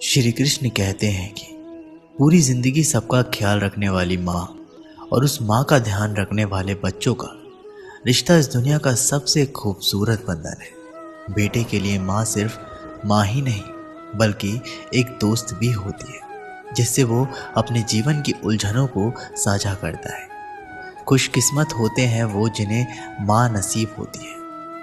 श्री कृष्ण कहते हैं कि पूरी जिंदगी सबका ख्याल रखने वाली माँ और उस माँ का ध्यान रखने वाले बच्चों का रिश्ता इस दुनिया का सबसे खूबसूरत बंधन है। बेटे के लिए माँ सिर्फ माँ ही नहीं बल्कि एक दोस्त भी होती है जिससे वो अपने जीवन की उलझनों को साझा करता है। खुशकिस्मत होते हैं वो जिन्हें माँ नसीब होती है,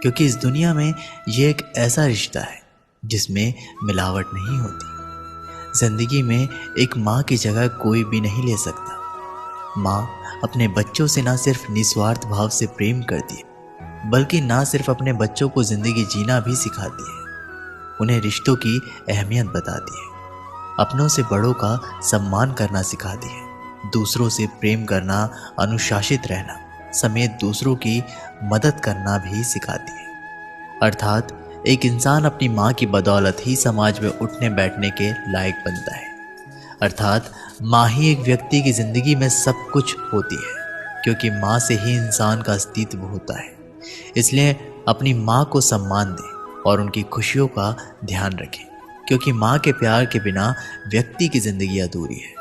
क्योंकि इस दुनिया में ये एक ऐसा रिश्ता है जिसमें मिलावट नहीं होती। जिंदगी में एक माँ की जगह कोई भी नहीं ले सकता। माँ अपने बच्चों से ना सिर्फ निस्वार्थ भाव से प्रेम करती है बल्कि ना सिर्फ अपने बच्चों को जिंदगी जीना भी सिखाती है। उन्हें रिश्तों की अहमियत बताती है, अपनों से बड़ों का सम्मान करना सिखाती है, दूसरों से प्रेम करना, अनुशासित रहना समेत दूसरों की मदद करना भी सिखाती है। अर्थात एक इंसान अपनी माँ की बदौलत ही समाज में उठने बैठने के लायक बनता है। अर्थात माँ ही एक व्यक्ति की जिंदगी में सब कुछ होती है, क्योंकि माँ से ही इंसान का अस्तित्व होता है। इसलिए अपनी माँ को सम्मान दें और उनकी खुशियों का ध्यान रखें, क्योंकि माँ के प्यार के बिना व्यक्ति की जिंदगी अधूरी है।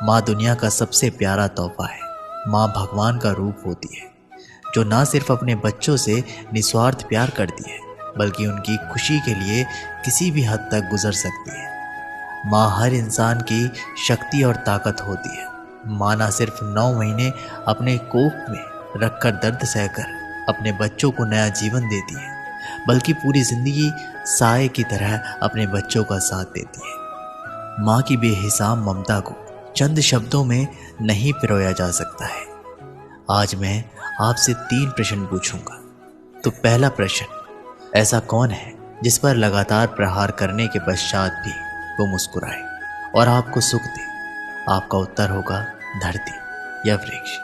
माँ दुनिया का सबसे प्यारा तोहफा है। माँ भगवान का रूप होती है, जो ना सिर्फ अपने बच्चों से निस्वार्थ प्यार करती है बल्कि उनकी खुशी के लिए किसी भी हद तक गुजर सकती है। माँ हर इंसान की शक्ति और ताकत होती है। माँ ना सिर्फ 9 महीने अपने कोख में रखकर दर्द सहकर अपने बच्चों को नया जीवन देती है बल्कि पूरी जिंदगी साए की तरह अपने बच्चों का साथ देती है। माँ की बेहिसाब ममता को चंद शब्दों में नहीं पिरोया जा सकता है। आज मैं आपसे 3 प्रश्न पूछूंगा। तो पहला प्रश्न, ऐसा कौन है जिस पर लगातार प्रहार करने के पश्चात भी वो मुस्कुराए और आपको सुख दे? आपका उत्तर होगा धरती या वृक्ष।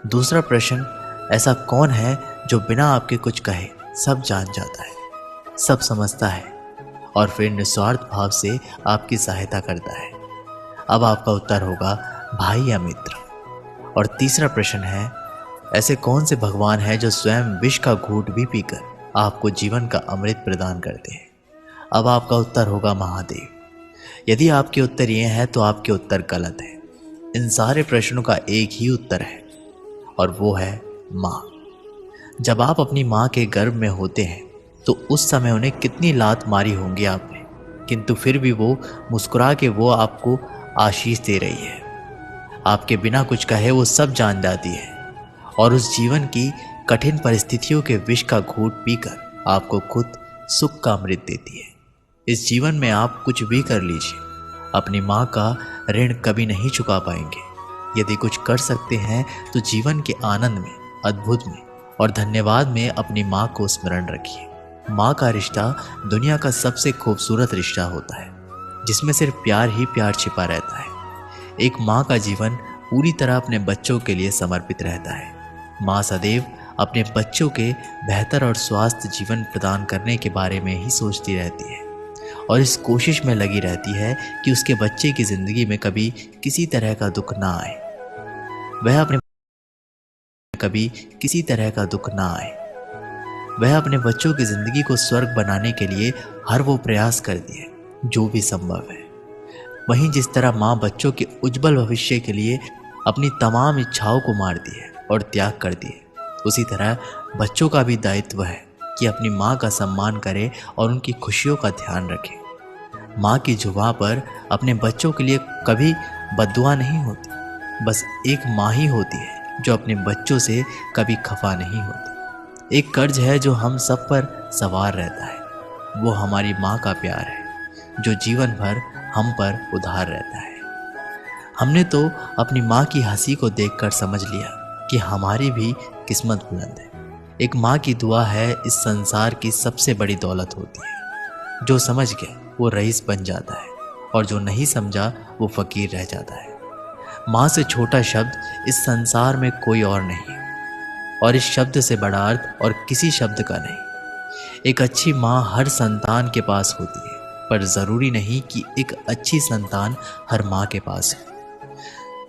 दूसरा प्रश्न, ऐसा कौन है जो बिना आपके कुछ कहे सब जान जाता है, सब समझता है और फिर निस्वार्थ भाव से आपकी सहायता करता है? अब आपका उत्तर होगा भाई या मित्र। और तीसरा प्रश्न है, ऐसे कौन से भगवान हैं जो स्वयं विष का घूंट भी पीकर आपको जीवन का अमृत प्रदान करते हैं? अब आपका उत्तर होगा महादेव। यदि आपके उत्तर ये हैं तो आपके उत्तर गलत है। इन सारे प्रश्नों का एक ही उत्तर है और वो है माँ। जब आप अपनी माँ के गर्भ में होते हैं तो उस समय उन्हें कितनी लात मारी होंगी आपने, किंतु फिर भी वो मुस्कुरा के वो आपको आशीष दे रही है। आपके बिना कुछ कहे वो सब जान जाती है और उस जीवन की कठिन परिस्थितियों के विष का घूंट पीकर आपको खुद सुख का अमृत देती है। इस जीवन में आप कुछ भी कर लीजिए, अपनी माँ का ऋण कभी नहीं चुका पाएंगे। यदि कुछ कर सकते हैं तो जीवन के आनंद में, अद्भुत में और धन्यवाद में अपनी माँ को स्मरण रखिए। माँ का रिश्ता दुनिया का सबसे खूबसूरत रिश्ता होता है, जिसमें सिर्फ प्यार ही प्यार छिपा रहता है। एक माँ का जीवन पूरी तरह अपने बच्चों के लिए समर्पित रहता है। माँ सदैव अपने बच्चों के बेहतर और स्वस्थ जीवन प्रदान करने के बारे में ही सोचती रहती है और इस कोशिश में लगी रहती है कि उसके बच्चे की जिंदगी में कभी किसी तरह का दुख ना आए। वह अपने बच्चों की जिंदगी को स्वर्ग बनाने के लिए हर वो प्रयास करती है जो भी संभव है। वहीं जिस तरह माँ बच्चों के उज्जवल भविष्य के लिए अपनी तमाम इच्छाओं को मारती है और त्याग करती है, उसी तरह बच्चों का भी दायित्व है कि अपनी माँ का सम्मान करें और उनकी खुशियों का ध्यान रखें। माँ की जुबां पर अपने बच्चों के लिए कभी बद्दुआ नहीं होती, बस एक माँ ही होती है जो अपने बच्चों से कभी खफा नहीं होती। एक कर्ज है जो हम सब पर सवार रहता है, वो हमारी माँ का प्यार है जो जीवन भर हम पर उधार रहता है। हमने तो अपनी माँ की हंसी को देखकर समझ लिया कि हमारी भी किस्मत बुलंद है। एक माँ की दुआ है इस संसार की सबसे बड़ी दौलत होती है। जो समझ गया वो रईस बन जाता है और जो नहीं समझा वो फकीर रह जाता है। माँ से छोटा शब्द इस संसार में कोई और नहीं और इस शब्द से बड़ा अर्थ और किसी शब्द का नहीं। एक अच्छी माँ हर संतान के पास होती है, पर जरूरी नहीं कि एक अच्छी संतान हर माँ के पास हो।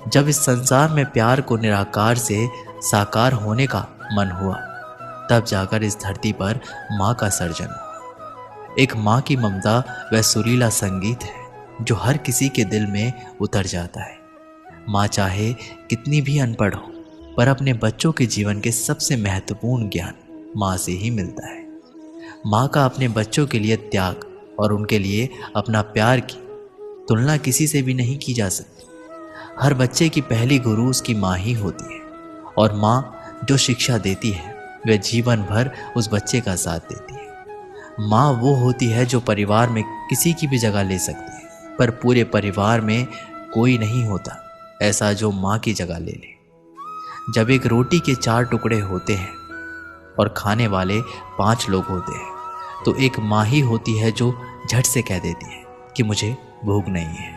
जब इस संसार में प्यार को निराकार से साकार होने का मन हुआ, तब जाकर इस धरती पर माँ का सर्जन हुआ। एक माँ की ममता वह सुरीला संगीत है जो हर किसी के दिल में उतर जाता है। माँ चाहे कितनी भी अनपढ़ हो, पर अपने बच्चों के जीवन के सबसे महत्वपूर्ण ज्ञान माँ से ही मिलता है। माँ का अपने बच्चों के लिए त्याग और उनके लिए अपना प्यार की तुलना किसी से भी नहीं की जा सकती। हर बच्चे की पहली गुरु उसकी माँ ही होती है, और माँ जो शिक्षा देती है वह जीवन भर उस बच्चे का साथ देती है। माँ वो होती है जो परिवार में किसी की भी जगह ले सकती है, पर पूरे परिवार में कोई नहीं होता ऐसा जो माँ की जगह ले ले। जब एक रोटी के 4 टुकड़े होते हैं और खाने वाले 5 लोग होते हैं, तो एक माँ ही होती है जो झट से कह देती है कि मुझे भूख नहीं है।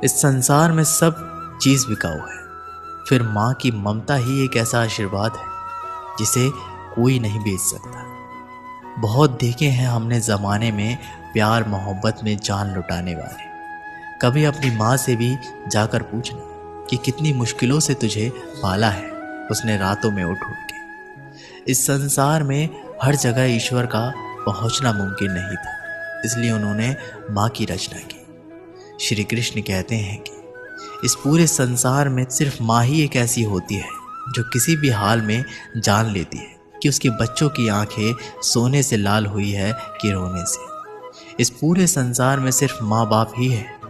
इस संसार में सब चीज़ बिकाऊ है, फिर माँ की ममता ही एक ऐसा आशीर्वाद है जिसे कोई नहीं बेच सकता। बहुत देखे हैं हमने ज़माने में प्यार मोहब्बत में जान लुटाने वाले। कभी अपनी माँ से भी जाकर पूछना कि कितनी मुश्किलों से तुझे पाला है उसने रातों में उठ उठ के। इस संसार में हर जगह ईश्वर का पहुंचना मुमकिन नहीं था, इसलिए उन्होंने माँ की रचना की। श्री कृष्ण कहते हैं कि इस पूरे संसार में सिर्फ माँ ही एक ऐसी होती है जो किसी भी हाल में जान लेती है कि उसके बच्चों की आंखें सोने से लाल हुई है कि रोने से। इस पूरे संसार में सिर्फ माँ बाप ही है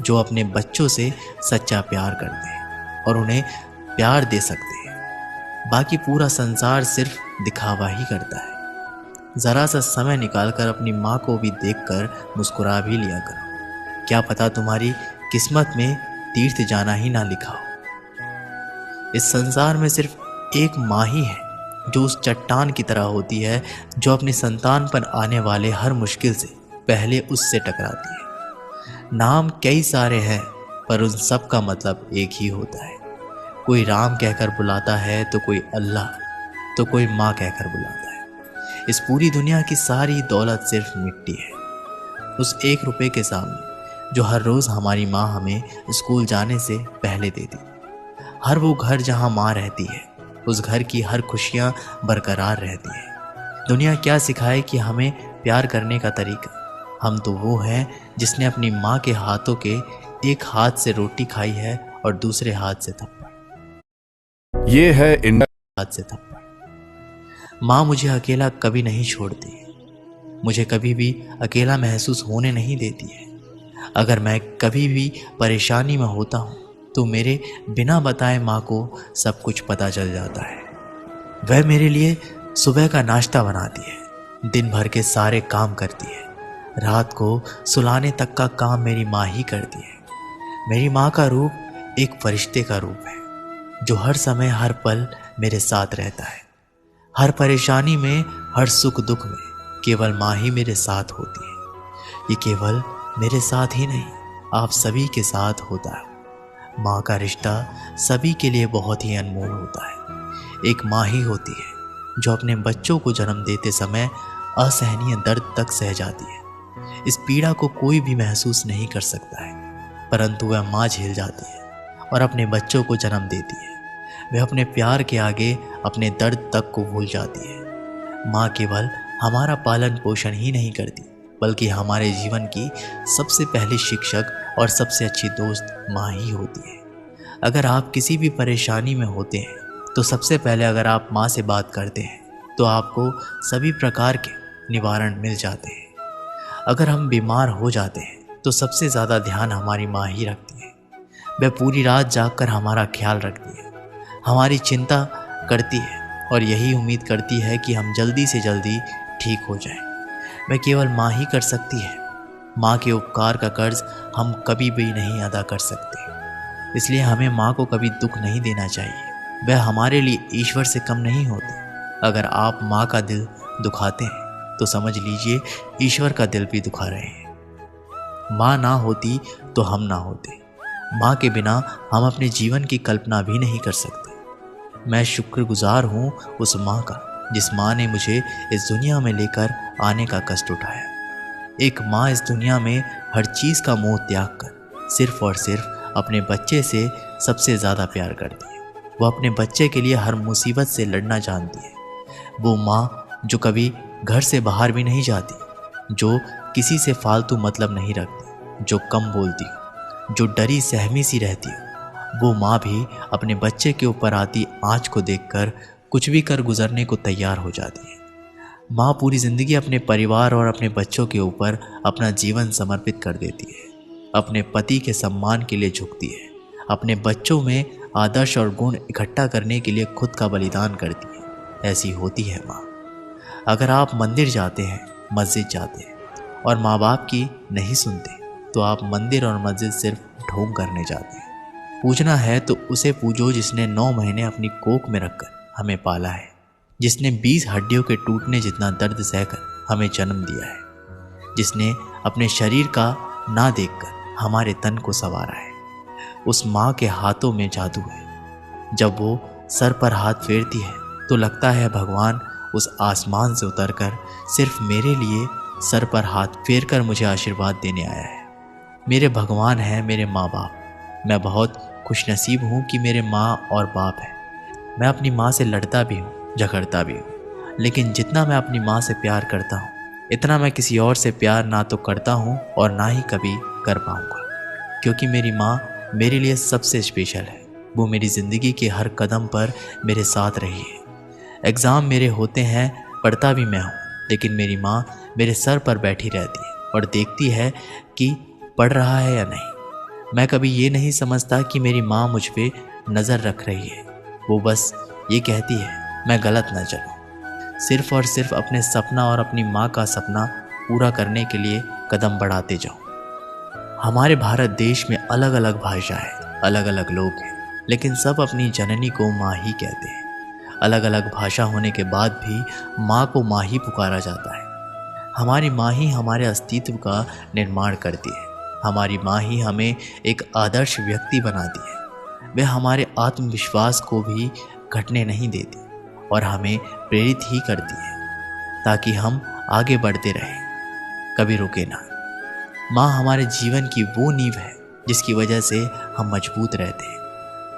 जो अपने बच्चों से सच्चा प्यार करते हैं और उन्हें प्यार दे सकते हैं। बाकी पूरा संसार सिर्फ दिखावा ही करता है। ज़रा सा समय निकालकर अपनी माँ को भी देखकर मुस्कुरा भी लिया करो। क्या पता तुम्हारी किस्मत में तीर्थ जाना ही ना लिखा हो। इस संसार में सिर्फ एक माँ ही है जो उस चट्टान की तरह होती है जो अपनी संतान पर आने वाले हर मुश्किल से पहले उससे टकराती है। नाम कई सारे हैं, पर उन सब का मतलब एक ही होता है। कोई राम कहकर बुलाता है, तो कोई अल्लाह, तो कोई माँ कहकर बुलाता है। इस पूरी दुनिया की सारी दौलत सिर्फ मिट्टी है उस 1 रुपए के सामने जो हर रोज़ हमारी माँ हमें स्कूल जाने से पहले देती। हर वो घर जहाँ माँ रहती है, उस घर की हर खुशियाँ बरकरार रहती है। दुनिया क्या सिखाए कि हमें प्यार करने का तरीका। हम तो वो हैं जिसने अपनी माँ के हाथों के एक हाथ से रोटी खाई है और दूसरे हाथ से थप्पड़। ये है हाथ से थप्पड़। माँ मुझे अकेला कभी नहीं छोड़ती, मुझे कभी भी अकेला महसूस होने नहीं देती है। अगर मैं कभी भी परेशानी में होता हूँ तो मेरे बिना बताए माँ को सब कुछ पता चल जाता है। वह मेरे लिए सुबह का नाश्ता बनाती है, दिन भर के सारे काम करती है, रात को सुलाने तक का काम मेरी माँ ही करती है। मेरी माँ का रूप एक फरिश्ते का रूप है जो हर समय हर पल मेरे साथ रहता है। हर परेशानी में, हर सुख दुख में केवल माँ ही मेरे साथ होती है। ये केवल मेरे साथ ही नहीं, आप सभी के साथ होता है। माँ का रिश्ता सभी के लिए बहुत ही अनमोल होता है। एक माँ ही होती है जो अपने बच्चों को जन्म देते समय असहनीय दर्द तक सह जाती है। इस पीड़ा को कोई भी महसूस नहीं कर सकता है, परंतु वह माँ झेल जाती है और अपने बच्चों को जन्म देती है। वह अपने प्यार के आगे अपने दर्द तक को भूल जाती है। माँ केवल हमारा पालन पोषण ही नहीं करती, बल्कि हमारे जीवन की सबसे पहली शिक्षक और सबसे अच्छी दोस्त माँ ही होती है। अगर आप किसी भी परेशानी में होते हैं तो सबसे पहले अगर आप माँ से बात करते हैं तो आपको सभी प्रकार के निवारण मिल जाते हैं। अगर हम बीमार हो जाते हैं तो सबसे ज़्यादा ध्यान हमारी माँ ही रखती है। वह पूरी रात जागकर हमारा ख्याल रखती है, हमारी चिंता करती है और यही उम्मीद करती है कि हम जल्दी से जल्दी ठीक हो जाएं। वह केवल माँ ही कर सकती है। माँ के उपकार का कर्ज हम कभी भी नहीं अदा कर सकते, इसलिए हमें माँ को कभी दुख नहीं देना चाहिए। वह हमारे लिए ईश्वर से कम नहीं होती। अगर आप माँ का दिल दुखाते हैं तो समझ लीजिए ईश्वर का दिल भी दुखा रहे हैं। माँ ना होती तो हम ना होते। माँ के बिना हम अपने जीवन की कल्पना भी नहीं कर सकते। मैं शुक्रगुजार हूँ उस माँ का जिस माँ ने मुझे इस दुनिया में लेकर आने का कष्ट उठाया। एक माँ इस दुनिया में हर चीज़ का मोह त्याग कर सिर्फ और सिर्फ अपने बच्चे से सबसे ज़्यादा प्यार करती है। वो अपने बच्चे के लिए हर मुसीबत से लड़ना जानती है। वो माँ जो कभी घर से बाहर भी नहीं जाती, जो किसी से फालतू मतलब नहीं रखती, जो कम बोलती हो, जो डरी सहमी सी रहती हो, वो माँ भी अपने बच्चे के ऊपर आती आँच को देखकर कुछ भी कर गुजरने को तैयार हो जाती है। माँ पूरी ज़िंदगी अपने परिवार और अपने बच्चों के ऊपर अपना जीवन समर्पित कर देती है, अपने पति के सम्मान के लिए झुकती है, अपने बच्चों में आदर्श और गुण इकट्ठा करने के लिए खुद का बलिदान करती है। ऐसी होती है माँ। अगर आप मंदिर जाते हैं, मस्जिद जाते हैं और माँ बाप की नहीं सुनते, तो आप मंदिर और मस्जिद सिर्फ ढोंग करने जाते हैं। पूजना है तो उसे पूजो जिसने 9 महीने अपनी कोख में रखकर हमें पाला है, जिसने 20 हड्डियों के टूटने जितना दर्द सहकर हमें जन्म दिया है, जिसने अपने शरीर का ना देखकर हमारे तन को संवारा है। उस माँ के हाथों में जादू है। जब वो सर पर हाथ फेरती है तो लगता है भगवान उस आसमान से उतरकर सिर्फ मेरे लिए सर पर हाथ फेर कर मुझे आशीर्वाद देने आया है। मेरे भगवान हैं मेरे माँ बाप। मैं बहुत खुशनसीब हूँ कि मेरे माँ और बाप हैं। मैं अपनी माँ से लड़ता भी हूँ, झगड़ता भी हूँ, लेकिन जितना मैं अपनी माँ से प्यार करता हूँ, इतना मैं किसी और से प्यार ना तो करता हूँ और ना ही कभी कर पाऊँगा, क्योंकि मेरी माँ मेरे लिए सबसे स्पेशल है। वो मेरी ज़िंदगी के हर कदम पर मेरे साथ रही है। एग्ज़ाम मेरे होते हैं, पढ़ता भी मैं हूँ, लेकिन मेरी माँ मेरे सर पर बैठी रहती है और देखती है कि पढ़ रहा है या नहीं। मैं कभी ये नहीं समझता कि मेरी माँ मुझ पे नज़र रख रही है। वो बस ये कहती है मैं गलत ना चलूँ, सिर्फ़ और सिर्फ अपने सपना और अपनी माँ का सपना पूरा करने के लिए कदम बढ़ाते जाऊँ। हमारे भारत देश में अलग अलग भाषा है, अलग अलग लोग हैं, लेकिन सब अपनी जननी को माँ ही कहते हैं। अलग अलग भाषा होने के बाद भी माँ को माँ ही पुकारा जाता है। हमारी माँ ही हमारे अस्तित्व का निर्माण करती है। हमारी माँ ही हमें एक आदर्श व्यक्ति बनाती है। वह हमारे आत्मविश्वास को भी घटने नहीं देती और हमें प्रेरित ही करती है ताकि हम आगे बढ़ते रहें, कभी रुके ना। माँ हमारे जीवन की वो नींव है जिसकी वजह से हम मजबूत रहते हैं।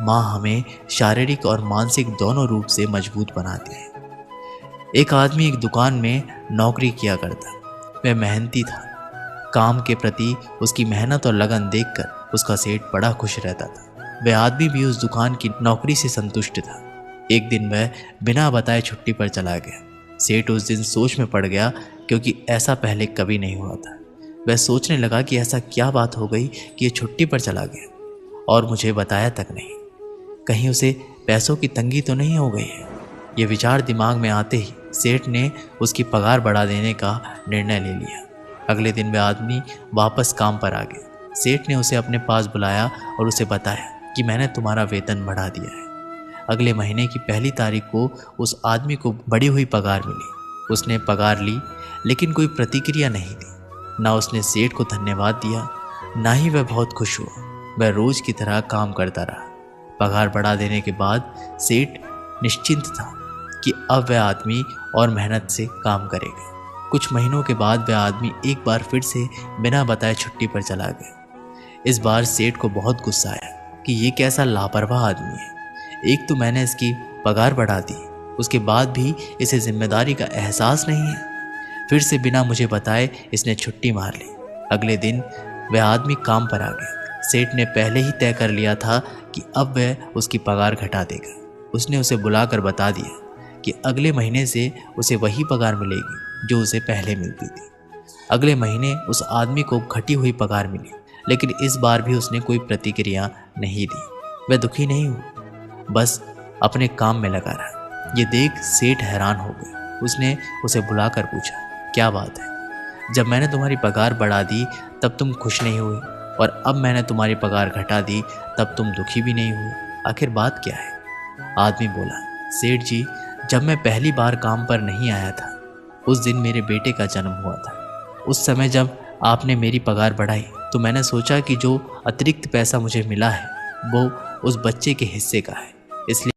माँ हमें शारीरिक और मानसिक दोनों रूप से मजबूत बनाती है। एक आदमी एक दुकान में नौकरी किया करता। वह मेहनती था। काम के प्रति उसकी मेहनत और लगन देखकर उसका सेठ बड़ा खुश रहता था। वह आदमी भी उस दुकान की नौकरी से संतुष्ट था। एक दिन वह बिना बताए छुट्टी पर चला गया। सेठ उस दिन सोच में पड़ गया, क्योंकि ऐसा पहले कभी नहीं हुआ था। वह सोचने लगा कि ऐसा क्या बात हो गई कि ये छुट्टी पर चला गया और मुझे बताया तक नहीं। कहीं उसे पैसों की तंगी तो नहीं हो गई है। ये विचार दिमाग में आते ही सेठ ने उसकी पगार बढ़ा देने का निर्णय ले लिया। अगले दिन वह आदमी वापस काम पर आ गया। सेठ ने उसे अपने पास बुलाया और उसे बताया कि मैंने तुम्हारा वेतन बढ़ा दिया है। अगले महीने की 1 तारीख को उस आदमी को बढ़ी हुई पगार मिली। उसने पगार ली, लेकिन कोई प्रतिक्रिया नहीं दी। ना उसने सेठ को धन्यवाद दिया, ना ही वह बहुत खुश हुआ। वह रोज की तरह काम करता रहा। पगार बढ़ा देने के बाद सेठ निश्चिंत था कि अब वह आदमी और मेहनत से काम करेगा। कुछ महीनों के बाद वह आदमी एक बार फिर से बिना बताए छुट्टी पर चला गया। इस बार सेठ को बहुत गुस्सा आया कि ये कैसा लापरवाह आदमी है। एक तो मैंने इसकी पगार बढ़ा दी, उसके बाद भी इसे जिम्मेदारी का एहसास नहीं है। फिर से बिना मुझे बताए इसने छुट्टी मार ली। अगले दिन वह आदमी काम पर आ गया। सेठ ने पहले ही तय कर लिया था कि अब वह उसकी पगार घटा देगा। उसने उसे बुलाकर बता दिया कि अगले महीने से उसे वही पगार मिलेगी जो उसे पहले मिलती थी। अगले महीने उस आदमी को घटी हुई पगार मिली, लेकिन इस बार भी उसने कोई प्रतिक्रिया नहीं दी। वह दुखी नहीं हुआ, बस अपने काम में लगा रहा। ये देख सेठ हैरान हो गया। उसने उसे बुलाकर पूछा, क्या बात है? जब मैंने तुम्हारी पगार बढ़ा दी तब तुम खुश नहीं हुए, और अब मैंने तुम्हारी पगार घटा दी तब तुम दुखी भी नहीं हुए। आखिर बात क्या है? आदमी बोला, सेठ जी, जब मैं पहली बार काम पर नहीं आया था, उस दिन मेरे बेटे का जन्म हुआ था। उस समय जब आपने मेरी पगार बढ़ाई तो मैंने सोचा कि जो अतिरिक्त पैसा मुझे मिला है वो उस बच्चे के हिस्से का है, इसलिए